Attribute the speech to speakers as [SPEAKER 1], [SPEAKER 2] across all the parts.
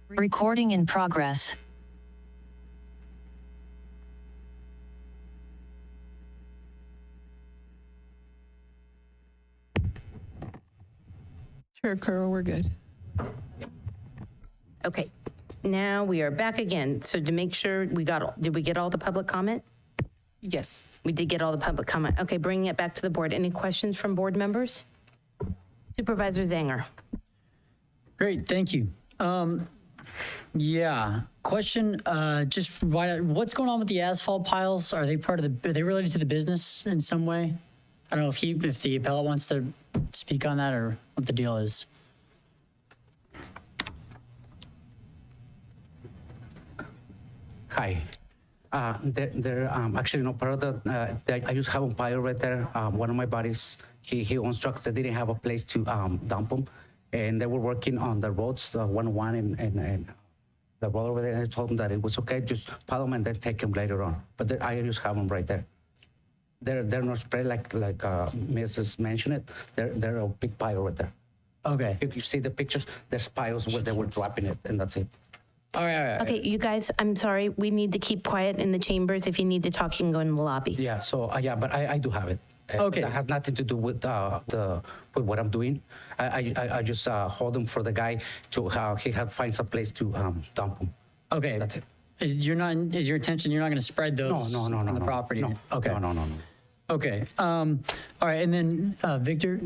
[SPEAKER 1] Recording in progress.
[SPEAKER 2] Sure, Carol, we're good.
[SPEAKER 3] Okay, now we are back again. So to make sure did we get all the public comment?
[SPEAKER 2] Yes.
[SPEAKER 3] We did get all the public comment. Okay, bringing it back to the board. Any questions from board members? Supervisor Zanger.
[SPEAKER 4] Great, thank you. Yeah, question, what's going on with the asphalt piles? Are they related to the business in some way? I don't know if the appellate wants to speak on that or what the deal is.
[SPEAKER 5] Hi. They're actually not part of the, I just have a pile right there. One of my buddies, he owns trucks that didn't have a place to dump them. And they were working on the roads, 101 and the road over there. And I told them that it was okay, just pile them and then take them later on. But I just have them right there. They're not spread like Mrs. mentioned it. They're a big pile right there.
[SPEAKER 4] Okay.
[SPEAKER 5] If you see the pictures, there's piles where they were dropping it, and that's it.
[SPEAKER 4] All right.
[SPEAKER 3] Okay, you guys, I'm sorry. We need to keep quiet in the chambers. If you need to talk, you can go in the lobby.
[SPEAKER 5] Yeah. So but I do have it.
[SPEAKER 4] Okay.
[SPEAKER 5] That has nothing to do with with what I'm doing. I just hold them for the guy to finds a place to dump them.
[SPEAKER 4] Okay.
[SPEAKER 5] That's it.
[SPEAKER 4] Is your intention you're not going to spread those
[SPEAKER 5] No,
[SPEAKER 4] on the property?
[SPEAKER 5] No.
[SPEAKER 4] Okay.
[SPEAKER 5] No.
[SPEAKER 4] Okay. All right. And then Victor,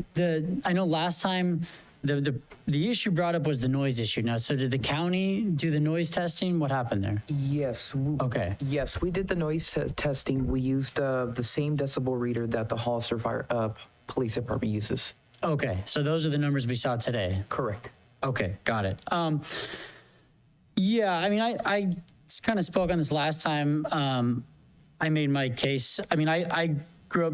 [SPEAKER 4] I know last time the issue brought up was the noise issue. Now, so did the county do the noise testing? What happened there?
[SPEAKER 6] Yes.
[SPEAKER 4] Okay.
[SPEAKER 6] Yes, we did the noise testing. We used the same decibel reader that the Hollister Police Department uses.
[SPEAKER 4] Okay. So those are the numbers we saw today.
[SPEAKER 6] Correct.
[SPEAKER 4] Okay. Got it. Yeah. I mean, I kind of spoke on this last time. I made my case. I mean, I grew up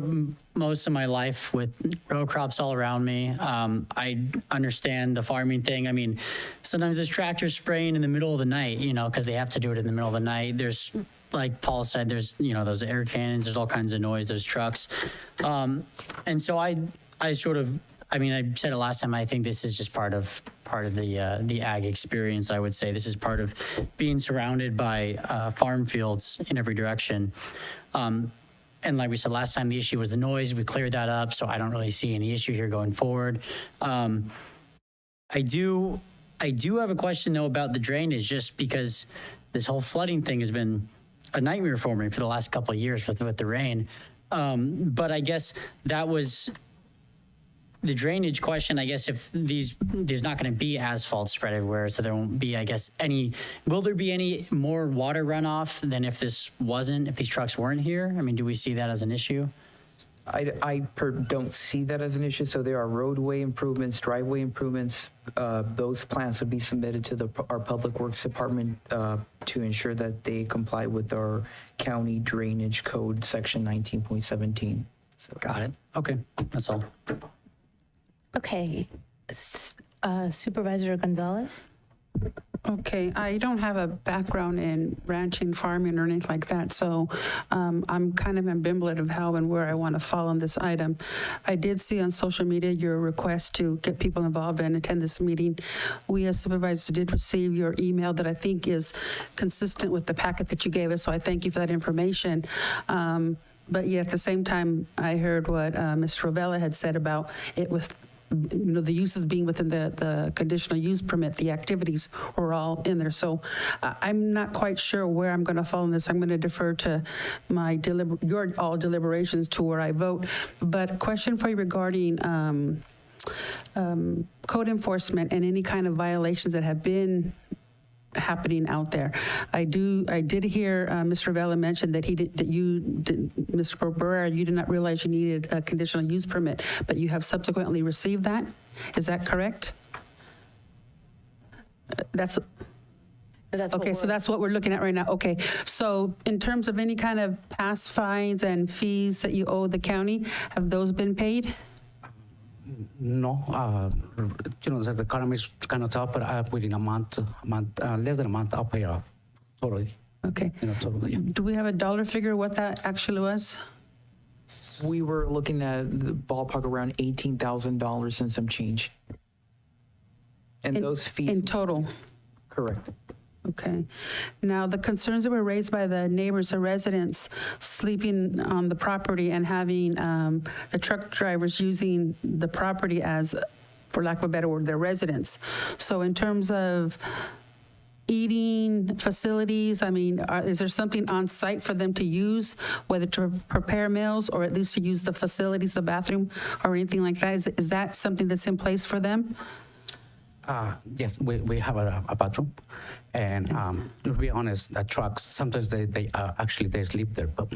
[SPEAKER 4] most of my life with row crops all around me. I understand the farming thing. I mean, sometimes there's tractors spraying in the middle of the night, because they have to do it in the middle of the night. There's, like Paul said, there's, those air cannons, there's all kinds of noise, there's trucks. And so I said it last time, I think this is just part of the ag experience, I would say. This is part of being surrounded by farm fields in every direction. And like we said last time, the issue was the noise. We cleared that up, so I don't really see any issue here going forward. I do have a question, though, about the drainage, just because this whole flooding thing has been a nightmare for me for the last couple of years with the rain. But I guess that was the drainage question. I guess if there's not going to be asphalt spread everywhere, so there won't be, I guess, will there be any more water runoff than if these trucks weren't here? I mean, do we see that as an issue?
[SPEAKER 6] I don't see that as an issue. So there are roadway improvements, driveway improvements. Those plans would be submitted to our Public Works Department to ensure that they comply with our county drainage code, section 19.17. So.
[SPEAKER 4] Got it. Okay, that's all.
[SPEAKER 3] Okay, Supervisor Gonzalez?
[SPEAKER 2] Okay, I don't have a background in ranching, farming, or anything like that, so I'm kind of ambivalent of how and where I want to fall on this item. I did see on social media your request to get people involved and attend this meeting. We as supervisors did receive your email that I think is consistent with the packet that you gave us, so I thank you for that information. But yet at the same time, I heard what Mr. Rovella had said about it with the uses being within the conditional use permit, the activities were all in there. So I'm not quite sure where I'm going to fall in this. I'm going to defer to your all deliberations to where I vote. But a question for you regarding code enforcement and any kind of violations that have been happening out there. I did hear Mr. Vela mention that Mr. Barrera, you did not realize you needed a conditional use permit, but you have subsequently received that. Is that correct? That's okay. So that's what we're looking at right now. Okay. So in terms of any kind of past fines and fees that you owe the county, have those been paid?
[SPEAKER 5] No, the economy is kind of tough, but within a month, less than a month, I'll pay it off totally.
[SPEAKER 2] Okay.
[SPEAKER 5] Totally. Yeah.
[SPEAKER 2] Do we have a dollar figure what that actually was?
[SPEAKER 6] We were looking at the ballpark around $18,000 and some change. And those fees
[SPEAKER 2] in total.
[SPEAKER 6] Correct.
[SPEAKER 2] Okay. Now, the concerns that were raised by the neighbors or residents sleeping on the property and having the truck drivers using the property as, for lack of a better word, their residence. So in terms of eating facilities, I mean, is there something on site for them to use, whether to prepare meals or at least to use the facilities, the bathroom or anything like that? Is that something that's in place for them?
[SPEAKER 5] Yes, we have a bathroom, and to be honest, the trucks sometimes they actually they sleep there, but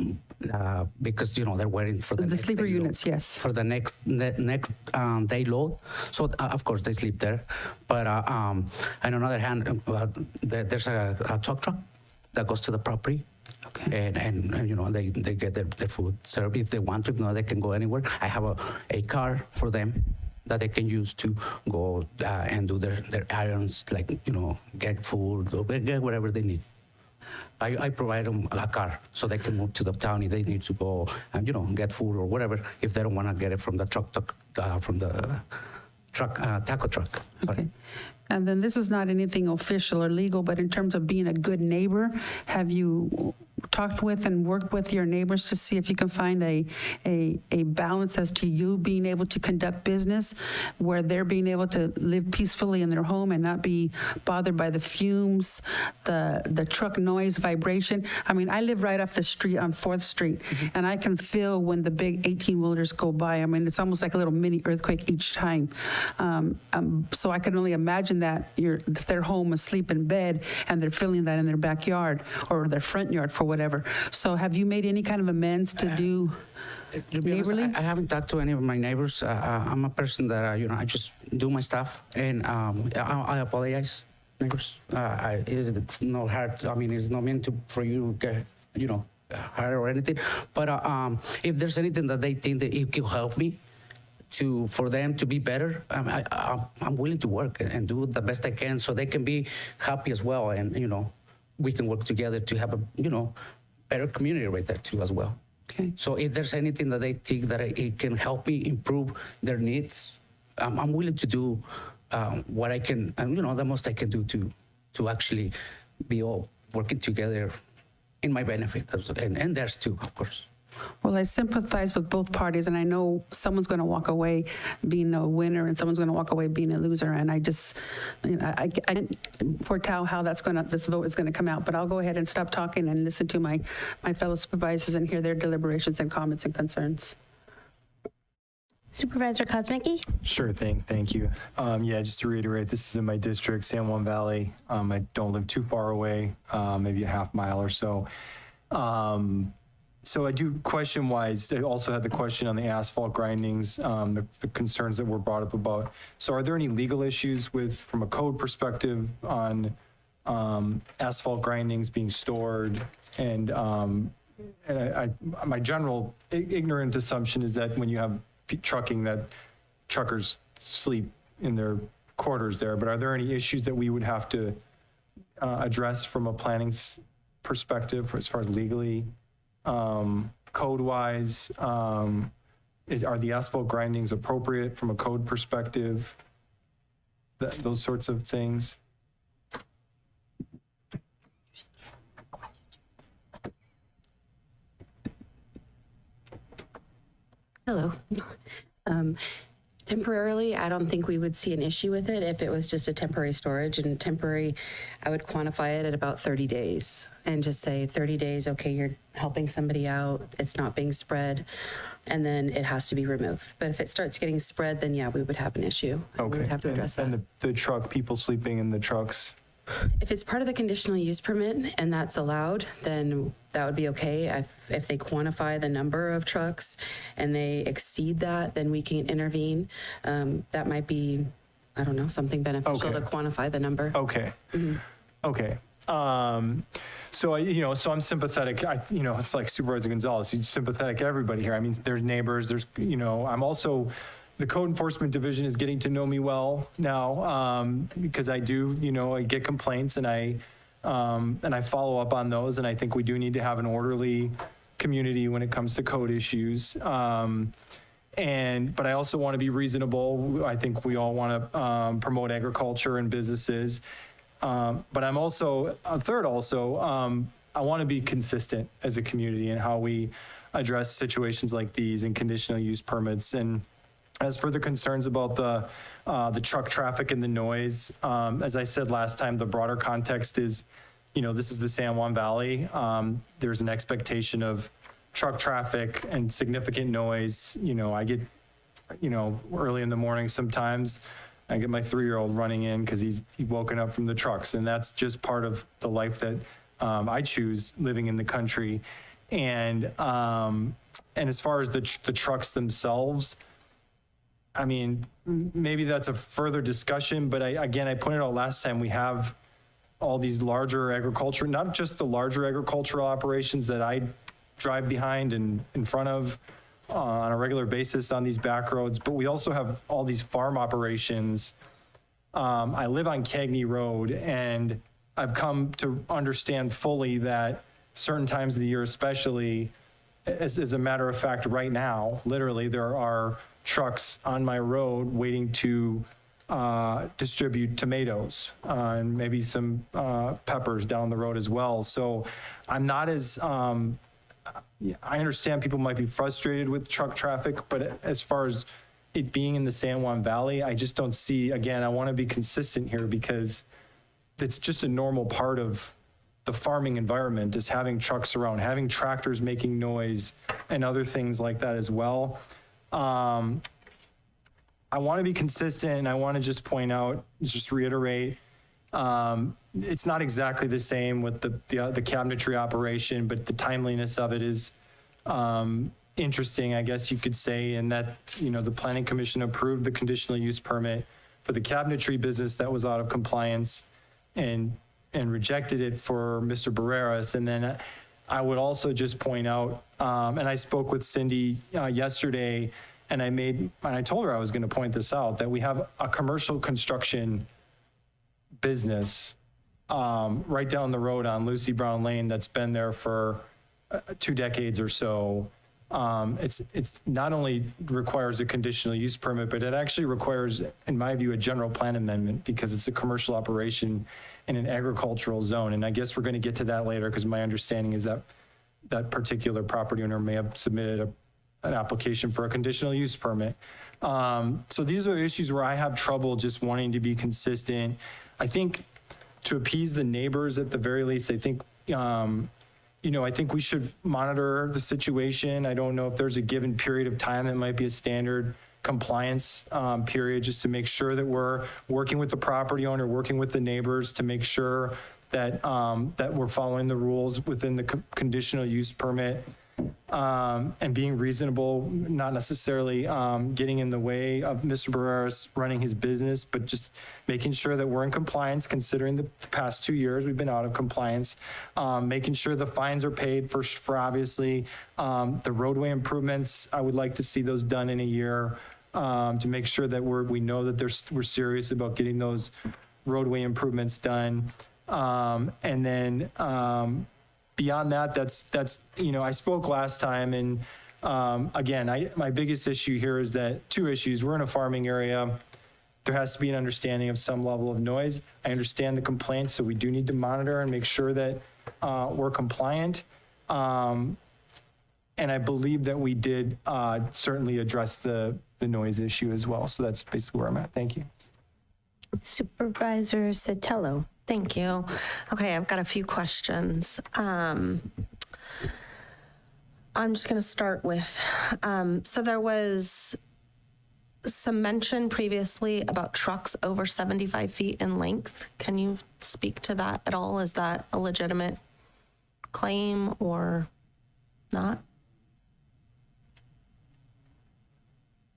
[SPEAKER 5] because they're waiting for the next
[SPEAKER 2] sleeper
[SPEAKER 5] day load,
[SPEAKER 2] units, yes.
[SPEAKER 5] for the next day load. So of course they sleep there, but on another hand, there's a truck that goes to the property.
[SPEAKER 2] Okay.
[SPEAKER 5] And they get their food served if they want to. If not, they can go anywhere. I have a car for them that they can use to go and do their errands, like, get food or get whatever they need. I provide them a car so they can move to the town if they need to go and, get food or whatever, if they don't want to get it from the taco truck. Sorry.
[SPEAKER 2] Okay. And then this is not anything official or legal, but in terms of being a good neighbor, have you talked with and worked with your neighbors to see if you can find a balance as to you being able to conduct business where they're being able to live peacefully in their home and not be bothered by the fumes, the truck noise, vibration? I mean, I live right off the street on 4th Street, and I can feel when the big 18-wheelers go by. I mean, it's almost like a little mini earthquake each time. So I can only imagine that if they're home asleep in bed and they're feeling that in their backyard or their front yard for whatever. So have you made any kind of amends to do
[SPEAKER 5] To be honest,
[SPEAKER 2] neighborly?
[SPEAKER 5] I haven't talked to any of my neighbors. I'm a person that, I just do my stuff, and I apologize, neighbors. It's not hard. I mean, it's not meant for you to get, hurt or anything. But if there's anything that they think that it could help me for them to be better, I'm willing to work and do the best I can so they can be happy as well. And, we can work together to have a, better community right there too as well.
[SPEAKER 2] Okay.
[SPEAKER 5] So if there's anything that they think that it can help me improve their needs, I'm willing to do what I can, and the most I can do to actually be all working together in my benefit, and theirs too, of course.
[SPEAKER 2] Well, I sympathize with both parties, and I know someone's going to walk away being a winner and someone's going to walk away being a loser. And I just, I can't foretell how this vote is going to come out. But I'll go ahead and stop talking and listen to my fellow supervisors and hear their deliberations and comments and concerns.
[SPEAKER 3] Supervisor Kosmicki?
[SPEAKER 7] Sure thing. Thank you. Yeah, just to reiterate, this is in my district, San Juan Valley. I don't live too far away, maybe a half mile or so. So I do, question-wise, I also had the question on the asphalt grindings, the concerns that were brought up about. So are there any legal issues from a code perspective on asphalt grindings being stored? And my general ignorant assumption is that when you have trucking, that truckers sleep in their quarters there. But are there any issues that we would have to address from a planning perspective as far as legally? Code-wise, are the asphalt grindings appropriate from a code perspective? Those sorts of things.
[SPEAKER 8] Hello. Temporarily, I don't think we would see an issue with it if it was just a temporary storage. And temporary, I would quantify it at about 30 days and just say 30 days, okay, you're helping somebody out, it's not being spread, and then it has to be removed. But if it starts getting spread, then yeah, we would have an issue. And we would have to address that.
[SPEAKER 7] And the truck, people sleeping in the trucks.
[SPEAKER 8] If it's part of the conditional use permit and that's allowed, then that would be okay. If they quantify the number of trucks and they exceed that, then we can intervene. That might be, I don't know, something beneficial to quantify the number.
[SPEAKER 7] Okay. Okay. So, so I'm sympathetic. It's like Supervisor Gonzalez, he's sympathetic to everybody here. I mean, there's neighbors, I'm also, the code enforcement division is getting to know me well now, because I do, I get complaints and I follow up on those. And I think we do need to have an orderly community when it comes to code issues. But I also want to be reasonable. I think we all want to promote agriculture and businesses. But I'm also, I want to be consistent as a community in how we address situations like these and conditional use permits. And as for the concerns about the truck traffic and the noise, as I said last time, the broader context is, this is the San Juan Valley. There's an expectation of truck traffic and significant noise. I get, early in the morning sometimes, I get my 3-year-old running in because he's woken up from the trucks. And that's just part of the life that I choose living in the country. And as far as the trucks themselves, I mean, maybe that's a further discussion, but I pointed out last time, we have all these larger agriculture, not just the larger agricultural operations that I drive behind and in front of on a regular basis on these back roads, but we also have all these farm operations. I live on Cagney Road, and I've come to understand fully that certain times of the year, especially, as a matter of fact, right now, literally, there are trucks on my road waiting to distribute tomatoes and maybe some peppers down the road as well. So I'm not as, I understand people might be frustrated with truck traffic, but as far as it being in the San Juan Valley, I just don't see, again, I want to be consistent here because it's just a normal part of the farming environment is having trucks around, having tractors making noise and other things like that as well. I want to be consistent, and I want to just point out, just reiterate, it's not exactly the same with the cabinetry operation, but the timeliness of it is interesting, I guess you could say, in that, the Planning Commission approved the conditional use permit for the cabinetry business that was out of compliance and rejected it for Mr. Barreras. And then I would also just point out, and I spoke with Cindy yesterday, and I told her I was going to point this out, that we have a commercial construction business right down the road on Lucy Brown Lane that's been there for 2 decades or so. It's not only requires a conditional use permit, but it actually requires, in my view, a general plan amendment because it's a commercial operation in an agricultural zone. And I guess we're going to get to that later because my understanding is that that particular property owner may have submitted an application for a conditional use permit. So these are issues where I have trouble just wanting to be consistent. I think to appease the neighbors at the very least, I think, I think we should monitor the situation. I don't know if there's a given period of time that might be a standard compliance period, just to make sure that we're working with the property owner, working with the neighbors to make sure that that we're following the rules within the conditional use permit. And being reasonable, not necessarily getting in the way of Mr. Barreras running his business, but just making sure that we're in compliance, considering the past 2 years we've been out of compliance, making sure the fines are paid for obviously the roadway improvements. I would like to see those done in a year to make sure that we know that we're serious about getting those roadway improvements done. And then beyond that, that's I spoke last time, and again, my biggest issue here is that 2 issues. We're in a farming area. There has to be an understanding of some level of noise. I understand the complaints, so we do need to monitor and make sure that we're compliant. And I believe that we did certainly address the noise issue as well. So that's basically where I'm at. Thank you.
[SPEAKER 3] Supervisor Sotelo.
[SPEAKER 9] Thank you. Okay, I've got a few questions. I'm just going to start with, so there was some mention previously about trucks over 75 feet in length. Can you speak to that at all? Is that a legitimate claim or not?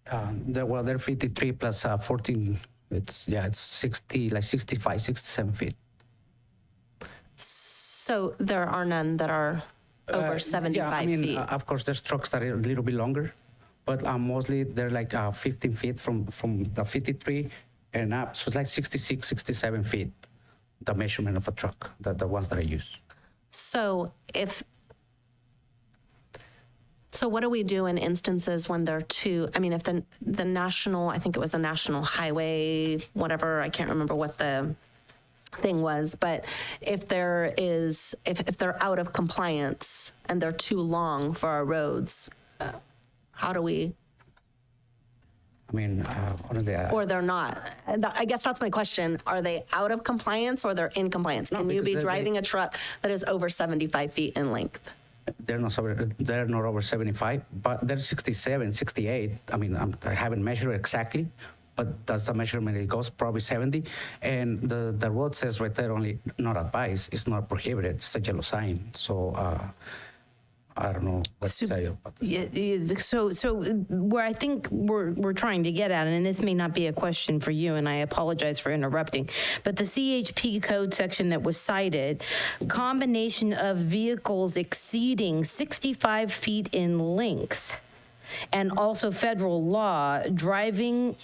[SPEAKER 5] They're 53 plus 14. It's 60, like 65, 67 feet.
[SPEAKER 9] So there are none that are over 75 feet?
[SPEAKER 5] Of course, there's trucks that are a little bit longer, but mostly they're like 15 feet from the 53 and up. So it's like 66, 67 feet, the measurement of a truck, the ones that I use.
[SPEAKER 9] So what do we do in instances when there are two? I mean, if the national, I think it was the national highway, whatever, I can't remember what the thing was, but if there is, if they're out of compliance and they're too long for our roads, how do we,
[SPEAKER 5] I mean, honestly,
[SPEAKER 9] or they're not? I guess that's my question. Are they out of compliance or they're in compliance? Can you
[SPEAKER 5] because
[SPEAKER 9] be
[SPEAKER 5] they-
[SPEAKER 9] driving a truck that is over 75 feet in length?
[SPEAKER 5] they're not over 75, but they're 67, 68. I mean, I haven't measured exactly, but that's the measurement. It goes probably 70, and the road says right there only not advised. It's not prohibited. It's a yellow sign. So I don't know what to tell you about this.
[SPEAKER 3] So where I think we're trying to get at, and this may not be a question for you, and I apologize for interrupting, but the CHP code section that was cited, combination of vehicles exceeding 65 feet in length, and also federal law, driving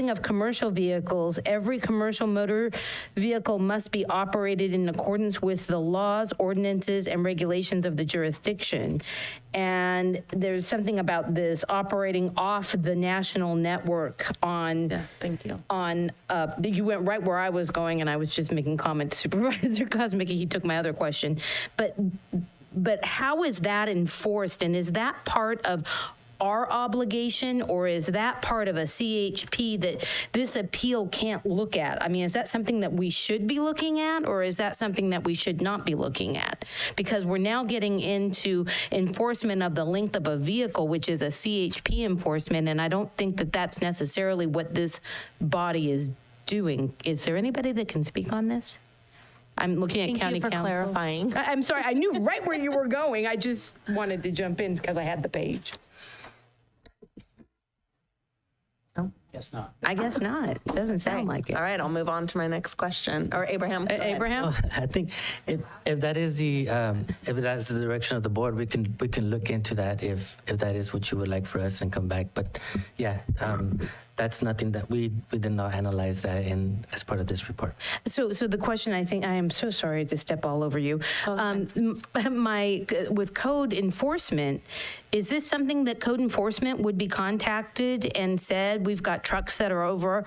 [SPEAKER 3] of commercial vehicles, every commercial motor vehicle must be operated in accordance with the laws, ordinances, and regulations of the jurisdiction. And there's something about this operating off the national network on.
[SPEAKER 9] Yes, thank you.
[SPEAKER 3] You went right where I was going, and I was just making comment to Supervisor Kosmicki. He took my other question. But how is that enforced, and is that part of our obligation, or is that part of a CHP that this appeal can't look at? I mean, is that something that we should be looking at, or is that something that we should not be looking at? Because we're now getting into enforcement of the length of a vehicle, which is a CHP enforcement, and I don't think that that's necessarily what this body is doing. Is there anybody that can speak on this? I'm looking at
[SPEAKER 9] Thank
[SPEAKER 3] county
[SPEAKER 9] you for
[SPEAKER 3] council.
[SPEAKER 9] clarifying.
[SPEAKER 3] I'm sorry, I knew right where you were going. I just wanted to jump in because I had the page.
[SPEAKER 4] Guess not.
[SPEAKER 3] I guess not. It doesn't sound like it.
[SPEAKER 9] All right, I'll move on to my next question. Or Abraham. go ahead.
[SPEAKER 3] Abraham?
[SPEAKER 10] I think if that is the direction of the board, we can look into that if that is what you would like for us and come back. But yeah, that's nothing that we did not analyze that in as part of this report.
[SPEAKER 3] So the question, I think, I am so sorry to step all over you. With code enforcement, is this something that code enforcement would be contacted and said, we've got trucks that are over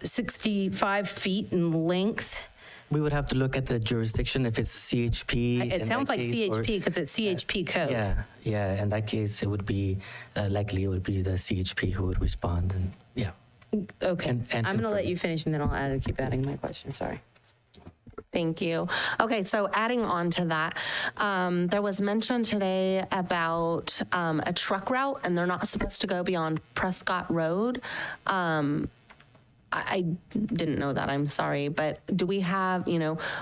[SPEAKER 3] 65 feet in length?
[SPEAKER 10] We would have to look at the jurisdiction if it's CHP.
[SPEAKER 3] It sounds like CHP because it's CHP code.
[SPEAKER 10] Yeah. In that case, it would be likely it would be the CHP who would respond, and yeah.
[SPEAKER 3] Okay.
[SPEAKER 10] And
[SPEAKER 3] I'm going to let
[SPEAKER 10] confirm.
[SPEAKER 3] you finish, and then I'll keep adding my question. Sorry.
[SPEAKER 9] Thank you. Okay, so adding on to that, there was mention today about a truck route, and they're not supposed to go beyond Prescott Road. I didn't know that, I'm sorry, but do we have,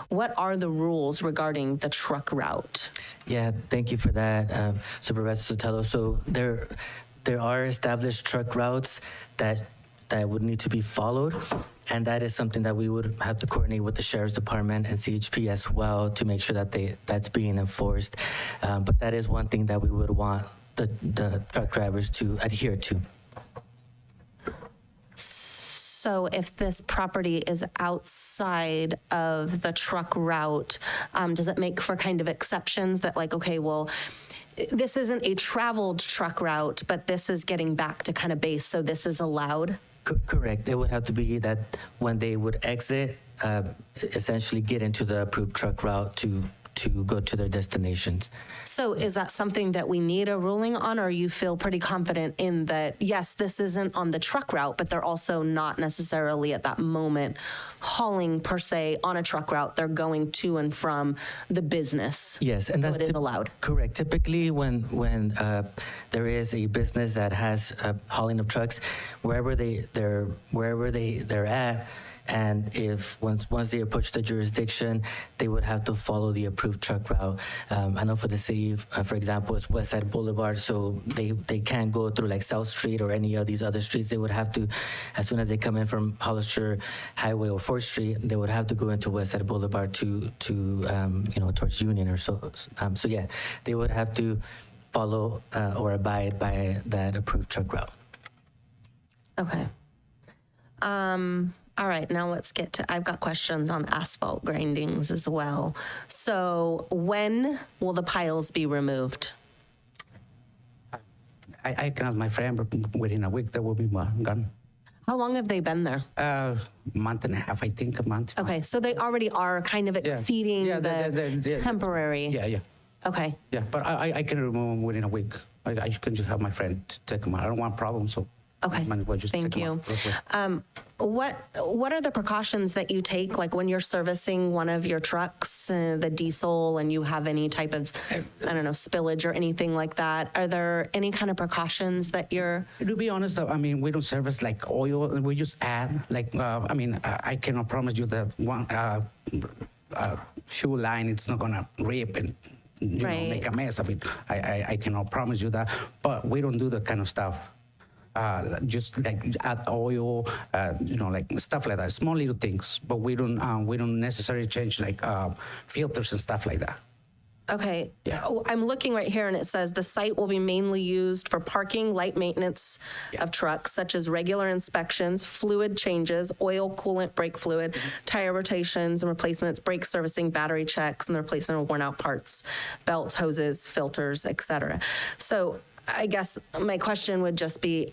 [SPEAKER 9] what are the rules regarding the truck route?
[SPEAKER 10] Yeah, thank you for that, Supervisor Sotelo. So there are established truck routes that would need to be followed, and that is something that we would have to coordinate with the Sheriff's Department and CHP as well to make sure that that's being enforced. But that is one thing that we would want the truck drivers to adhere to.
[SPEAKER 9] So if this property is outside of the truck route, does it make for kind of exceptions that like, okay, well, this isn't a traveled truck route, but this is getting back to kind of base, so this is allowed?
[SPEAKER 10] Correct. It would have to be that when they would exit, essentially get into the approved truck route to go to their destinations.
[SPEAKER 9] So is that something that we need a ruling on, or you feel pretty confident in that, yes, this isn't on the truck route, but they're also not necessarily at that moment hauling per se on a truck route, they're going to and from the business?
[SPEAKER 10] Yes, and
[SPEAKER 9] so
[SPEAKER 10] that's
[SPEAKER 9] it is allowed.
[SPEAKER 10] Correct. Typically, when there is a business that has hauling of trucks, wherever they're at, and if once they approach the jurisdiction, they would have to follow the approved truck route. I know for the city, for example, it's West Side Boulevard, so they can't go through like South Street or any of these other streets. They would have to, as soon as they come in from Hollister Highway or 4th Street, they would have to go into West Side Boulevard to towards Union or so. So yeah, they would have to follow or abide by that approved truck route.
[SPEAKER 9] Okay. All right, now let's get to, I've got questions on asphalt grindings as well. So when will the piles be removed?
[SPEAKER 5] I can ask my friend, but within a week, they will be gone.
[SPEAKER 9] How long have they been there?
[SPEAKER 5] Month and a half, I think, a month.
[SPEAKER 9] Okay, so they already are kind of
[SPEAKER 5] Yeah.
[SPEAKER 9] exceeding
[SPEAKER 5] Yeah,
[SPEAKER 9] the temporary.
[SPEAKER 5] Yeah.
[SPEAKER 9] Okay,
[SPEAKER 5] Yeah, but I can remove them within a week. I can just have my friend take them out. I don't want problems, so.
[SPEAKER 9] okay.
[SPEAKER 5] might as well just
[SPEAKER 9] Thank
[SPEAKER 5] take 'em
[SPEAKER 9] you.
[SPEAKER 5] out real quick.
[SPEAKER 9] What are the precautions that you take, like when you're servicing one of your trucks, the diesel, and you have any type of, I don't know, spillage or anything like that? Are there any kind of precautions that you're?
[SPEAKER 5] To be honest, I mean, we don't service like oil. We just add, like, I cannot promise you that one fuel line, it's not gonna rip and
[SPEAKER 9] Right.
[SPEAKER 5] make a mess of it. I cannot promise you that, but we don't do that kind of stuff. Just like add oil, like stuff like that, small little things, but we don't necessarily change like filters and stuff like that.
[SPEAKER 9] Okay.
[SPEAKER 5] Yeah.
[SPEAKER 9] Oh, I'm looking right here and it says the site will be mainly used for parking, light maintenance of trucks, such as regular inspections, fluid changes, oil, coolant, brake fluid, tire rotations and replacements, brake servicing, battery checks, and the replacement of worn out parts, belts, hoses, filters, etc. So I guess my question would just be,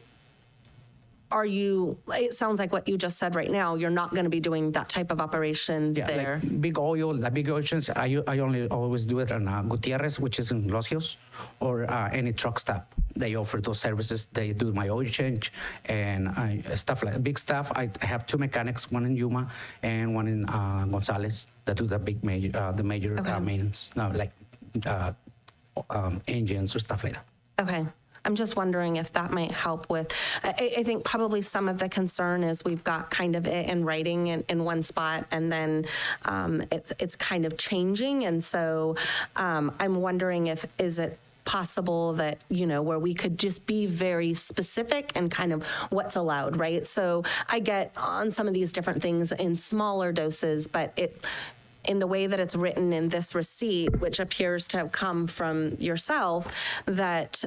[SPEAKER 9] it sounds like what you just said right now, you're not going to be doing that type of operation there.
[SPEAKER 5] Like big oil, like big oceans, I only always do it on Gutierrez, which is in Los Rios, or any truck stop. They offer those services. They do my oil change and stuff like big stuff. I have two mechanics, one in Yuma and one in Gonzales, that do the major maintenance, like engines or stuff like that.
[SPEAKER 9] Okay. I'm just wondering if that might help with, I think probably some of the concern is we've got kind of it in writing in one spot and then it's kind of changing. And so I'm wondering is it possible that, where we could just be very specific and kind of what's allowed, right? So I get on some of these different things in smaller doses, but in the way that it's written in this receipt, which appears to have come from yourself, that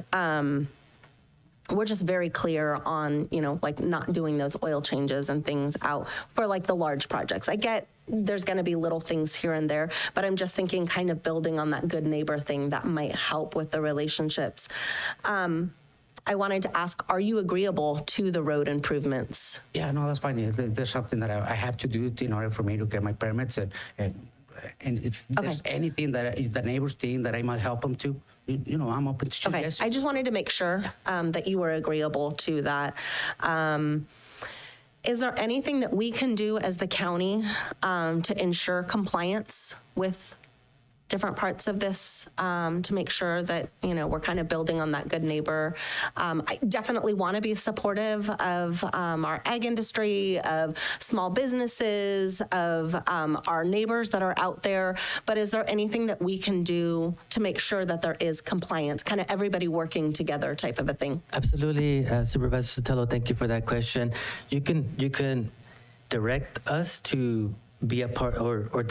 [SPEAKER 9] we're just very clear on, like not doing those oil changes and things out for like the large projects. I get there's going to be little things here and there, but I'm just thinking kind of building on that good neighbor thing that might help with the relationships. I wanted to ask, are you agreeable to the road improvements?
[SPEAKER 5] Yeah, no, that's fine. There's something that I have to do in order for me to get my permits, and if there's anything that the neighbors think that I might help them to, I'm open to suggestions.
[SPEAKER 9] I just wanted to make sure that you were agreeable to that. Is there anything that we can do as the county to ensure compliance with different parts of this to make sure that, we're kind of building on that good neighbor? I definitely want to be supportive of our ag industry, of small businesses, of our neighbors that are out there. But is there anything that we can do to make sure that there is compliance, kind of everybody working together type of a thing?
[SPEAKER 10] Absolutely, Supervisor Sotelo, thank you for that question. You can direct us to be a part or